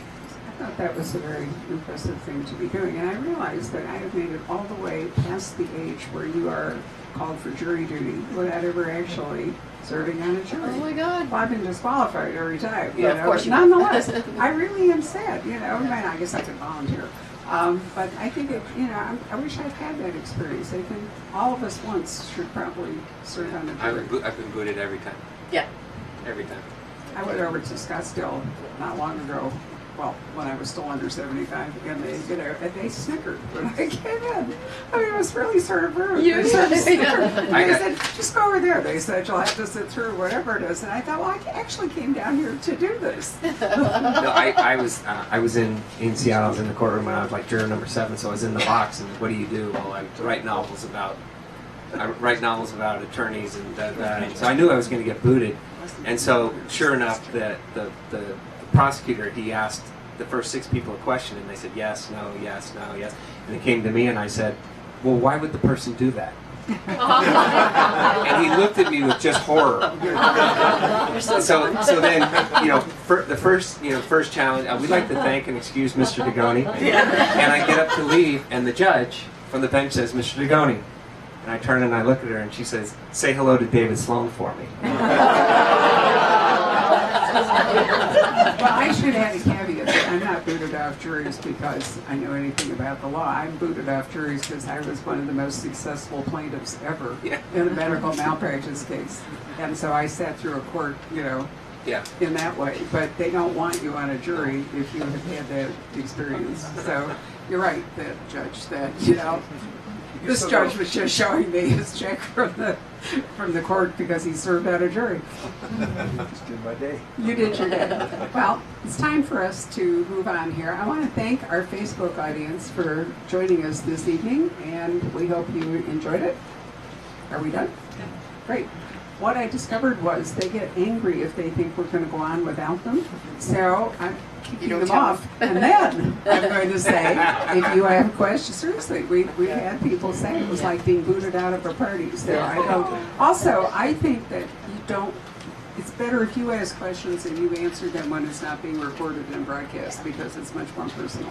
thought that was a very impressive thing to be doing, and I realized that I have made it all the way past the age where you are called for jury duty without ever actually serving on a jury. Oh my God. Well, I've been disqualified every time. Well, of course you nonetheless, I really am sad. I guess I could volunteer. But I think I wish I'd had that experience. I think all of us once should probably serve on a jury. I've been booted every time. Yeah. Every time. I went over to Scottsdale not long ago. Well, when I was still under 75, and they snickered when I came in. I mean, it was really sort of rude. They sort of snickered. They said, just go over there. They said, you'll have to sit through whatever it is. And I thought, well, I actually came down here to do this. No, I was in Seattle. I was in the courtroom when I was like juror number 7. So I was in the box, and what do you do? Well, I write novels about attorneys and and so I knew I was going to get booted. And so, sure enough, the prosecutor, he asked the first 6 people a question, and they said yes, no, yes, no, yes. And it came to me, and I said, well, why would the person do that? And he looked at me with just horror. So then, the first challenge, we'd like to thank and excuse Mr. Dugoni. And I get up to leave, and the judge from the bench says, Mr. Dugoni. And I turn and I look at her, and she says, say hello to David Sloan for me. Well, I should add a caveat that I'm not booted off juries because I know anything about the law. I'm booted off juries because I was one of the most successful plaintiffs ever in a medical malpractice case. And so I sat through a court, in that way. But they don't want you on a jury if you have had that experience. So you're right, that judge, that, this judge was just showing me his check from the court because he served out a jury. Just did my day. You did your day. Well, it's time for us to move on here. I want to thank our Facebook audience for joining us this evening, and we hope you enjoyed it. Are we done? Yeah. Great. What I discovered was they get angry if they think we're going to go on without them. So I'm keeping them off. And then I'm going to say, if you have questions, seriously, we've had people say it was like being booted out of a party. So I don't. Also, I think that you don't. It's better if you ask questions and you answer them when it's not being recorded and broadcast because it's much more personal.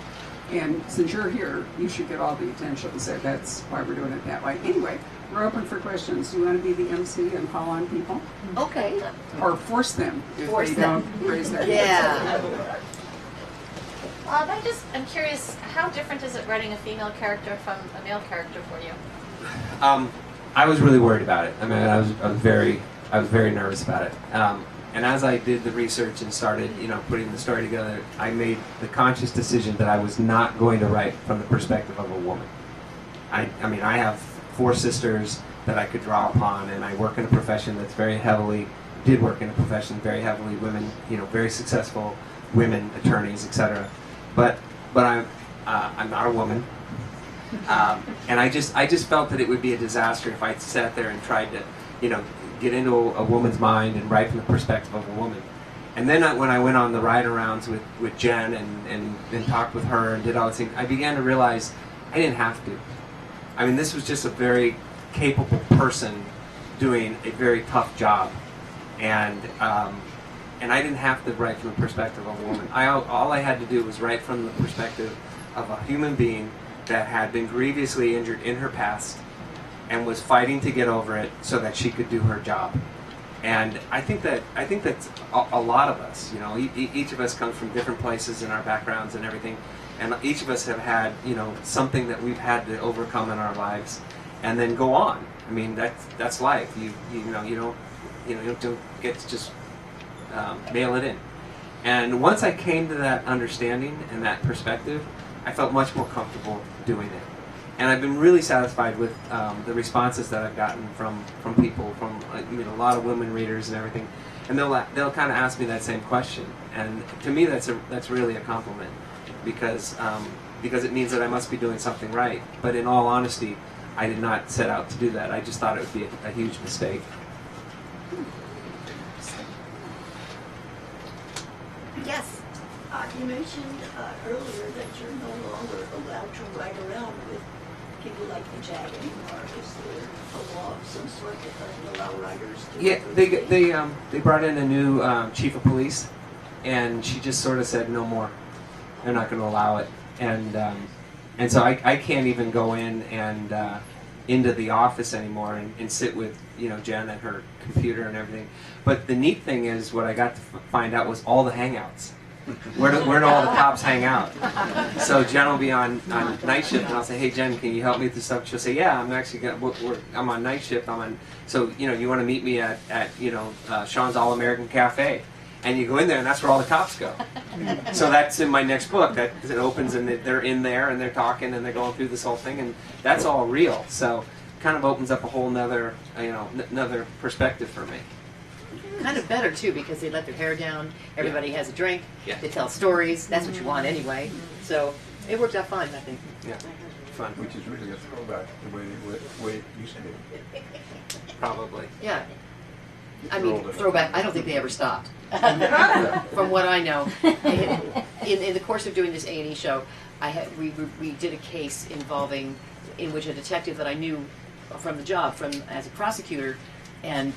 And since you're here, you should get all the attention. So that's why we're doing it that way. Anyway, we're open for questions. You want to be the MC and call on people? Okay. Or force them if they don't raise their hands. Yeah. I'm curious, how different is it writing a female character from a male character for you? I was really worried about it. I mean, I was very I was very nervous about it. And as I did the research and started, putting the story together, I made the conscious decision that I was not going to write from the perspective of a woman. I mean, I have 4 sisters that I could draw upon, and I work in a profession that's did work in a profession very heavily women, very successful women attorneys, etc. But I'm not a woman, and I just felt that it would be a disaster if I sat there and tried to, get into a woman's mind and write from the perspective of a woman. And then when I went on the ride-arounds with Jen and talked with her and did all these things, I began to realize I didn't have to. I mean, this was just a very capable person doing a very tough job, and I didn't have to write from the perspective of a woman. All I had to do was write from the perspective of a human being that had been grievously injured in her past and was fighting to get over it so that she could do her job. And I think that's a lot of us. Each of us comes from different places in our backgrounds and everything, and each of us have had something that we've had to overcome in our lives, and then go on. I mean, that's life. You don't get to just mail it in. And once I came to that understanding and that perspective, I felt much more comfortable doing it. And I've been really satisfied with the responses that I've gotten from people, from a lot of women readers and everything. And they'll kind of ask me that same question. And to me, that's really a compliment, because it means that I must be doing something right. But in all honesty, I did not set out to do that. I just thought it would be a huge mistake. Yes. You mentioned earlier that you're no longer allowed to ride around with people like the JAG anymore. Is there a law of some sort that doesn't allow riders to? Yeah, they brought in a new chief of police, and she just sort of said no more. They're not going to allow it, and so I can't even go in and into the office anymore and sit with Jen at her computer and everything. But the neat thing is, what I got to find out was all the hangouts. Where do all the cops hang out? So Jen will be on night shift, and I'll say, "Hey Jen, can you help me with this stuff?" She'll say, "Yeah, I'm actually I'm on night shift. So you want to meet me at Sean's All American Cafe." And you go in there, and that's where all the cops go. So that's in my next book. That it opens, and they're in there, and they're talking, and they're going through this whole thing, and that's all real. So it kind of opens up a whole nother perspective for me. Kind of better too, because they let their hair down. Everybody has a drink. Yeah. They tell stories. That's what you want anyway. So it worked out fine, I think. Yeah, fun. Which is really a throwback to the way it used to be. Probably. Yeah. I mean, throwback. I don't think they ever stopped. From what I know, in the course of doing this A&E show, we did a case in which a detective that I knew from the job, as a prosecutor, and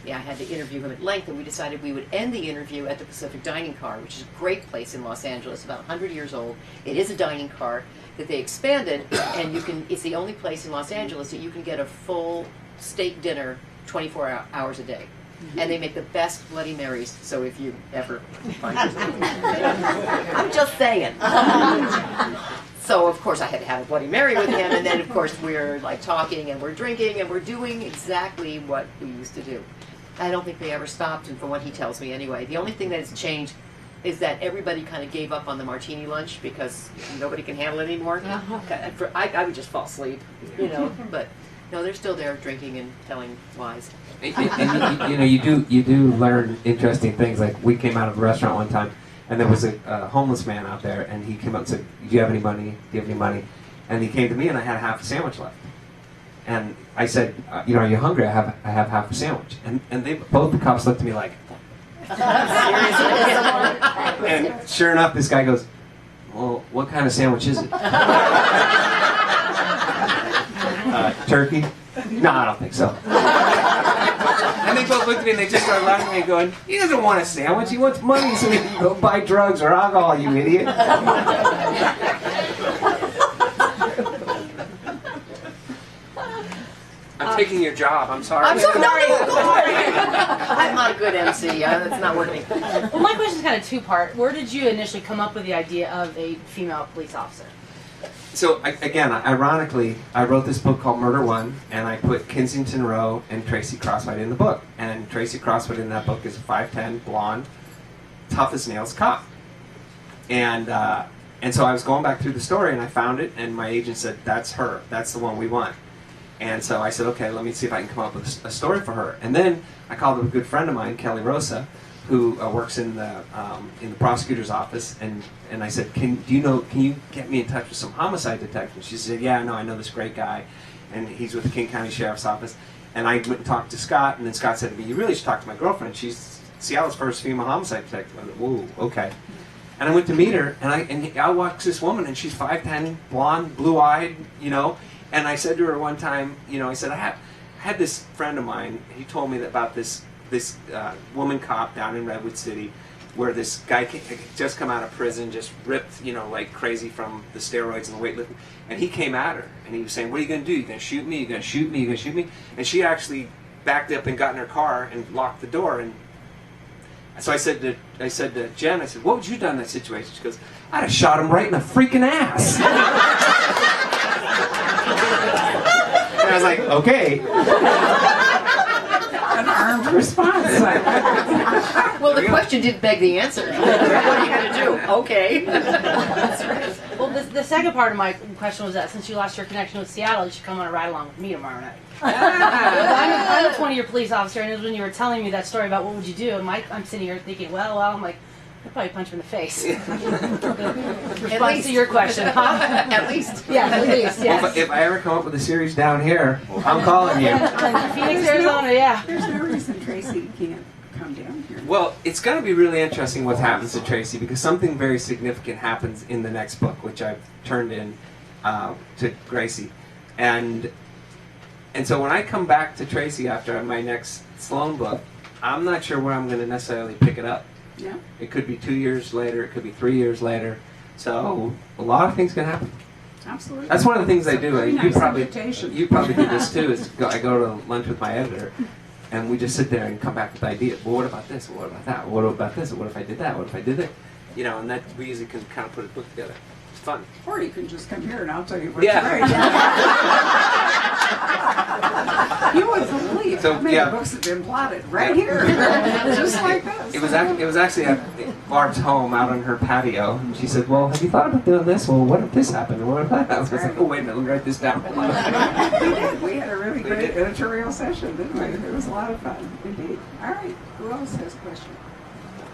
I had to interview him at length, and we decided we would end the interview at the Pacific Dining Car, which is a great place in Los Angeles, about 100 years old. It is a dining car that they expanded, and it's the only place in Los Angeles that you can get a full steak dinner 24 hours a day. And they make the best Bloody Marys, so if you ever find yourself... I'm just saying. So, of course, I had to have a Bloody Mary with him, and then, of course, we're, talking, and we're drinking, and we're doing exactly what we used to do. I don't think they ever stopped, and from what he tells me anyway. The only thing that has changed is that everybody kind of gave up on the martini lunch because nobody can handle it anymore. I would just fall asleep, but... No, they're still there drinking and telling lies. And you do learn interesting things. Like, we came out of a restaurant one time, and there was a homeless man out there, and he came up and said, "Do you have any money? Do you have any money?" And he came to me, and I had half a sandwich left. And I said, "Are you hungry? I have half a sandwich." And both the cops looked at me like, seriously? And sure enough, this guy goes, "Well, what kind of sandwich is it?" Turkey? No, I don't think so. And they both looked at me and they just started laughing at me going, "He doesn't want a sandwich, he wants money so he can go buy drugs or alcohol, you idiot." I'm taking your job, I'm sorry. I'm sorry, I'm not a good MC, that's not working. Well, my question is kind of two-part. Where did you initially come up with the idea of a female police officer? Again, ironically, I wrote this book called Murder One, and I put Kensington Rowe and Tracy Crosswhite in the book. And Tracy Crosswhite in that book is a 5'10", blonde, tough as nails cop. And so I was going back through the story, and I found it, and my agent said, "That's her. That's the one we want." And so I said, "Okay, let me see if I can come up with a story for her." And then I called up a good friend of mine, Kelly Rosa, who works in the prosecutor's office, and I said, "Can you get me in touch with some homicide detectives?" She said, "Yeah, no, I know this great guy, and he's with the King County Sheriff's Office." And I went and talked to Scott, and then Scott said to me, "You really should talk to my girlfriend. She's Seattle's first female homicide detective." I said, "Whoa, okay." And I went to meet her, and I watched this woman, and she's 5'10", blonde, blue-eyed, And I said to her one time, I said, I had this friend of mine. He told me about this woman cop down in Redwood City, where this guy had just come out of prison, just ripped, like crazy from the steroids and the weightlifting. And he came at her, and he was saying, "What are you going to do? You going to shoot me? You going to shoot me? You going to shoot me?" And she actually backed up and got in her car and locked the door. And so I said to Jen, I said, "What would you have done in that situation?" She goes, "I'd have shot him right in the freaking ass." And I was like, "Okay." An armed response. Well, the question didn't beg the answer. What are you going to do? Okay. Well, the second part of my question was that since you lost your connection with Seattle, you should come on a ride along with me tomorrow night. I'm a 20-year police officer, and it was when you were telling me that story about what would you do, and I'm sitting here thinking, well, I'm like, I'd probably punch him in the face. Response to your question, huh? At least. Yeah, at least, yes. Well, if I ever come up with a series down here, I'm calling you. Phoenix, Arizona, yeah. There's no reason Tracy can't come down here. Well, it's going to be really interesting what happens to Tracy, because something very significant happens in the next book, which I've turned in to Gracie. And so when I come back to Tracy after my next Sloan book, I'm not sure where I'm going to necessarily pick it up. Yeah. It could be 2 years later, it could be 3 years later. So a lot of things can happen. Absolutely. That's one of the things I do. Very You nice probably invitation. do this too. Is I go to lunch with my editor, and we just sit there and come back with ideas. Well, what about this? What about that? What about this? What if I did that? What if I did that? And that we usually can kind of put a book together. It's fun. Or you can just come here and I'll tell you what's Yeah. right. You wouldn't believe So, how many yeah. books have been plotted right here, just like this. It was actually at Barb's home out on her patio, and she said, "Well, have you thought about doing this? Well, what if this happened? Or what if that happened?" I was like, "Oh, wait a minute, let me write this down." We did. We had a really great editorial session, didn't we? It was a lot of fun, indeed. All right, who else has a question?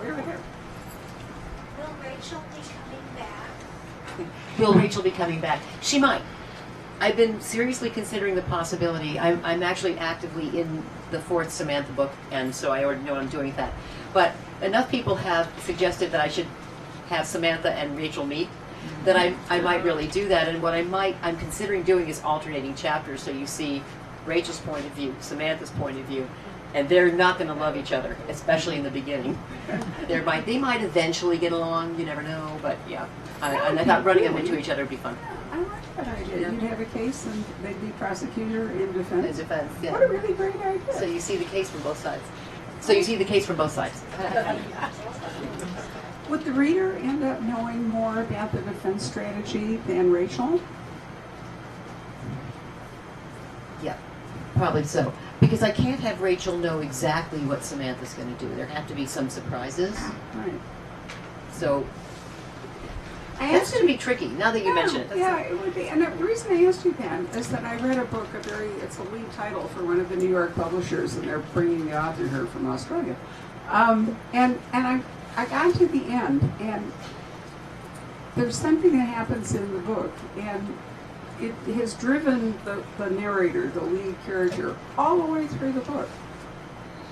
Way over there. Will Rachel be coming back? Will Rachel be coming back? She might. I've been seriously considering the possibility. I'm actually actively in the 4th Samantha book, and so I already know I'm doing that. But enough people have suggested that I should have Samantha and Rachel meet that I might really do that. And what I'm considering doing is alternating chapters, so you see Rachel's point of view, Samantha's point of view, and they're not going to love each other, especially in the beginning. They might eventually get along. You never know, but yeah. And I thought running them into each other would be fun. I like that idea. You'd have a case and they'd be prosecutor in defense. In defense, yeah. What a really great idea. So you see the case from both sides. Would the reader end up knowing more about the defense strategy than Rachel? Yeah, probably so. Because I can't have Rachel know exactly what Samantha's going to do. There have to be some surprises. Right. So that's going to be tricky. Now that you mention it. Yeah, it would be. And the reason I asked you that is that I read a book, it's a lead title for one of the New York publishers, and they're bringing the author here from Australia. And I got to the end, and there's something that happens in the book, and it has driven the narrator, the lead character, all the way through the book.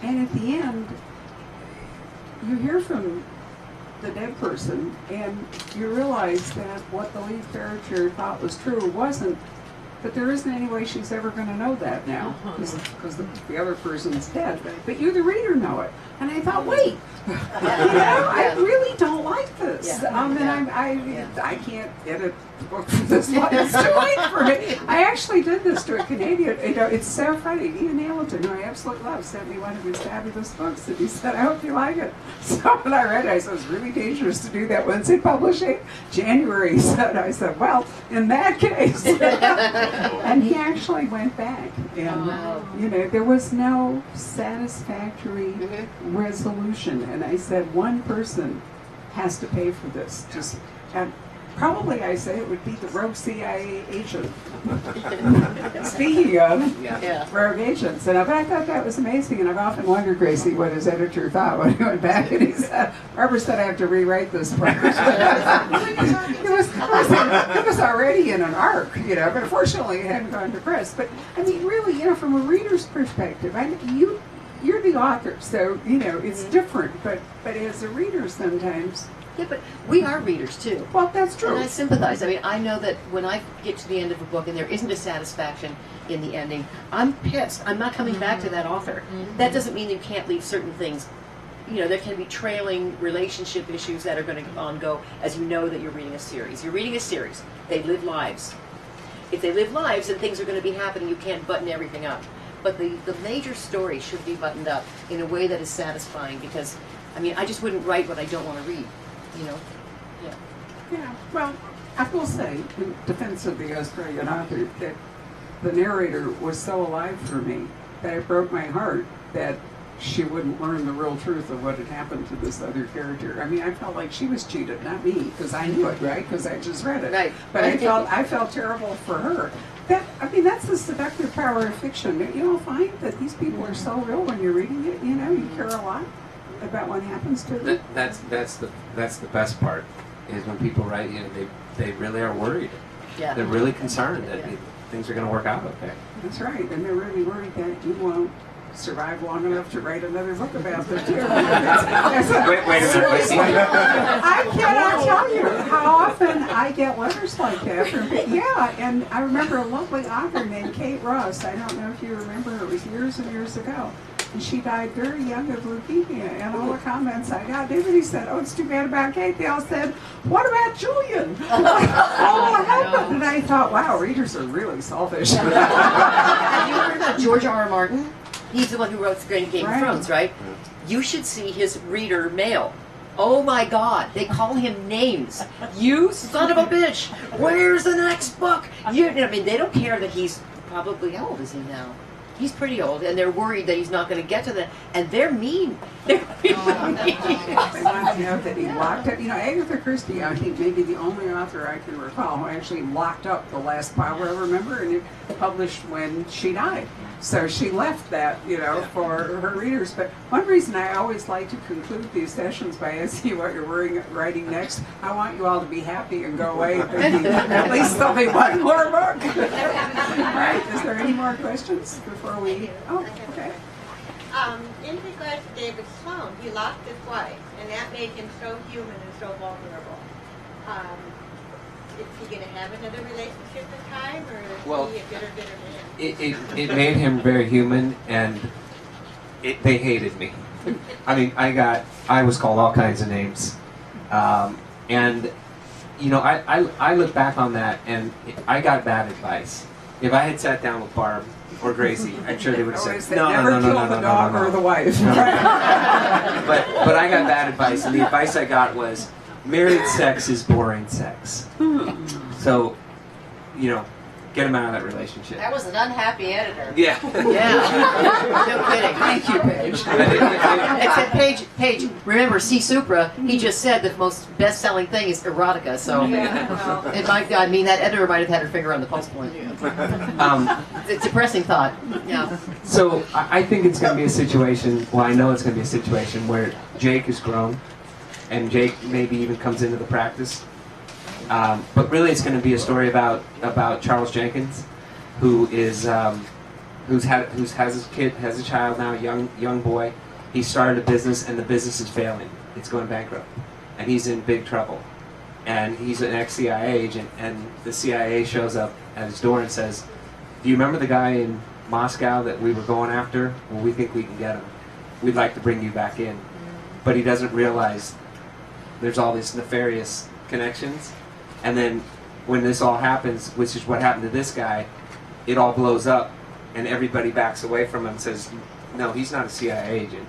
And at the end, you hear from the dead person, and you realize that what the lead character thought was true wasn't, but there isn't any way she's ever going to know that now, because the other person's dead. But you, the reader, know it. And I thought, wait, I really don't like this. this. Yeah. And Yeah. I can't edit the book for this one. It's too late for me. I actually did this to a Canadian. You know, it's so funny. Ian Hamilton, who I absolutely love, sent me one of his fabulous books, and he said, "I hope you like it." So when I read it, I said, "It's really dangerous to do that. When's it publishing?" January, he said. I said, "Well, in that case." And he actually went back, and you know, there was no satisfactory resolution. And I said, one person has to pay for this. Just and probably I say it would be the rogue CIA agent. Speaking of Yeah. rogue agents, and I thought that was amazing. And I've often wondered, Gracie, what his editor thought when he went back and he said, "Barbara said I have to rewrite this part." It was already in an arc, you know, but unfortunately it hadn't gone to press. But I mean, really, you know, from a reader's perspective, you're the author, so you know it's different. But as a reader, sometimes. Yeah, but we are readers too. Well, that's true. And I sympathize. I mean, I know that when I get to the end of a book and there isn't a satisfaction in the ending, I'm pissed. I'm not coming back to that author. That doesn't mean you can't leave certain things. You know, there can be trailing relationship issues that are going to ongo as you know that you're reading a series. You're reading a series. They live lives. If they live lives, then things are going to be happening. You can't button everything up. But the major story should be buttoned up in a way that is satisfying because, I mean, I just wouldn't write what I don't want to read. You know? Yeah. Yeah, well, I will say, in defense of the Australian author, that the narrator was so alive for me that it broke my heart that she wouldn't learn the real truth of what had happened to this other character. I mean, I felt like she was cheated, not me, because I knew it, right? Because I just read it. Right. But I felt terrible for her. I mean, that's the seductive power of fiction. You don't find that these people are so real when you're reading it. You know, you care a lot about what happens to them. That's the best part is when people write. You know, they really are worried. Yeah. They're really concerned that things are going to work out okay. That's right, and they're really worried that you won't survive long enough to write another book about them too. Wait a minute. I cannot tell you how often I get letters like that from people. Yeah, and I remember a lovely author named Kate Ross. I don't know if you remember her. It was years and years ago. And she died very young of leukemia. And all the comments I got, everybody said, "Oh, it's too bad about Kate." They all said, "What about Julian?" What happened? And I thought, wow, readers are really selfish. Have you heard about George R. R. Martin? He's the one who wrote Game of Thrones, right? You should see his reader mail. Oh my God, they call him names. You son of a bitch, where's the next book? I mean, they don't care that he's probably, how old is he now? He's pretty old, and they're worried that he's not going to get to that, and they're mean. They're really mean. I want to know that he locked up. You know, Agatha Christie, I think, maybe the only author I can recall who actually locked up the last power, remember, and it published when she died. So she left that, you know, for her readers. But one reason I always like to conclude these sessions by asking you what you're writing next, I want you all to be happy and go away thinking, at least there'll be one more book. Right? Is there any more questions before we? Oh, okay. In regards to David Sloan, he lost his wife, and that made him so human and so vulnerable. Is he going to have another relationship in time, or is he a bitter man? It made him very human, and they hated me. I mean, I was called all kinds of names, and you know, I look back on that, and I got bad advice. If I had sat down with Barb or Gracie, I'm sure they would have said, no, never kill the dog or the wife. But I got bad advice, and the advice I got was, married sex is boring sex. So, you know, get him out of that relationship. That was an unhappy editor. Yeah. Yeah. No kidding. Thank you, Paige. Except Paige, remember, C. Supra, he just said the most best-selling thing is erotica, so it might, I mean, that editor might have had her finger on the pulse point. It's a depressing thought. Yeah. So I think it's going to be a situation, well, I know it's going to be a situation where Jake is grown, and Jake maybe even comes into the practice. But really, it's going to be a story about Charles Jenkins, who is has a child now, young boy. He started a business, and the business is failing. It's going bankrupt, and he's in big trouble. And he's an ex-CIA agent, and the CIA shows up at his door and says, "Do you remember the guy in Moscow that we were going after? Well, we think we can get him. We'd like to bring you back in." But he doesn't realize there's all these nefarious connections, and then when this all happens, which is what happened to this guy, it all blows up, and everybody backs away from him and says, no, he's not a CIA agent.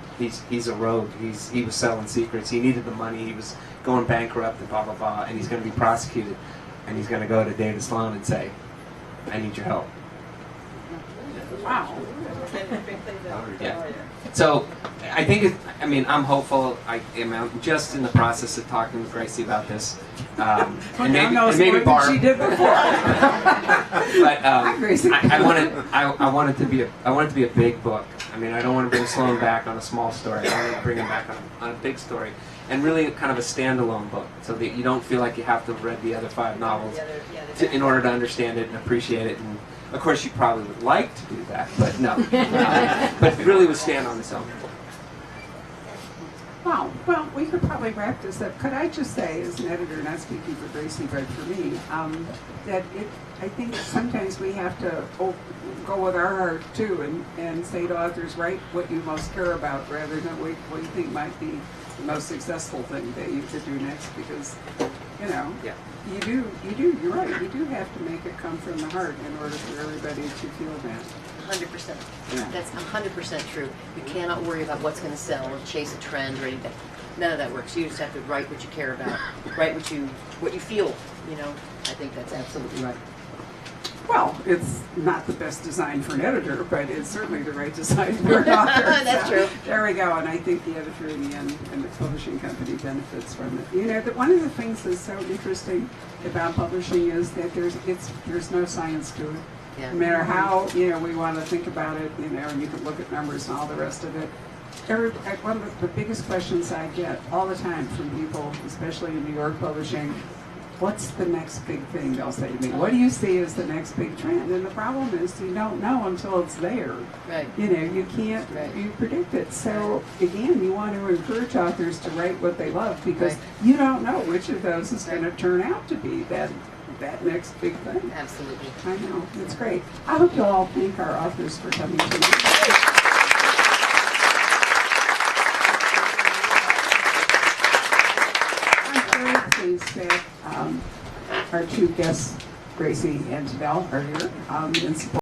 He's a rogue. He was selling secrets. He needed the money. He was going bankrupt and blah blah blah, and he's going to be prosecuted, and he's going to go to David Sloan and say, I need your help. Wow. Yeah. So I think I'm hopeful. I'm just in the process of talking with Gracie about this, and maybe Barb. She did before. But Hi, Gracie. I want it to be a big book. I mean, I don't want to bring Sloan back on a small story. I want to bring him back on a big story, and really kind of a standalone book, so that you don't feel like you have to have read the other 5 novels in order to understand it and appreciate it. And of course, you probably would like to do that, but no. But really would stand on its own. Wow. Well, we could probably wrap this up. Could I just say, as an editor, not speaking for Gracie, but for me, that I think sometimes we have to go with our heart too, and say to authors, write what you most care about, rather than what you think might be the most successful thing that you could do next. Because, Yeah. you're right. You do have to make it come from the heart in order for everybody to feel that. 100%. Yeah. That's 100% true. You cannot worry about what's going to sell or chase a trend or anything. None of that works. You just have to write what you care about, write what you feel. I think that's absolutely right. Well, it's not the best design for an editor, but it's certainly the right design for an author. That's true. There we go, and I think the editor in the end and the publishing company benefits from it. One of the things that's so interesting about publishing is that there's no science to it. Yeah. No matter how we want to think about it, and you can look at numbers and all the rest of it. One of the biggest questions I get all the time from people, especially in New York publishing, what's the next big thing? They'll say to me, what do you see as the next big trend? And the problem is you don't know until it's there. Right. You can't you predict it. So again, you want to encourage authors to write what they love, because you don't know which of those is going to turn out to be that next big thing. Absolutely. I know. It's great. I hope you'll all thank our authors for coming tonight. I'm very pleased that our 2 guests, Gracie and Tadell, are here in support.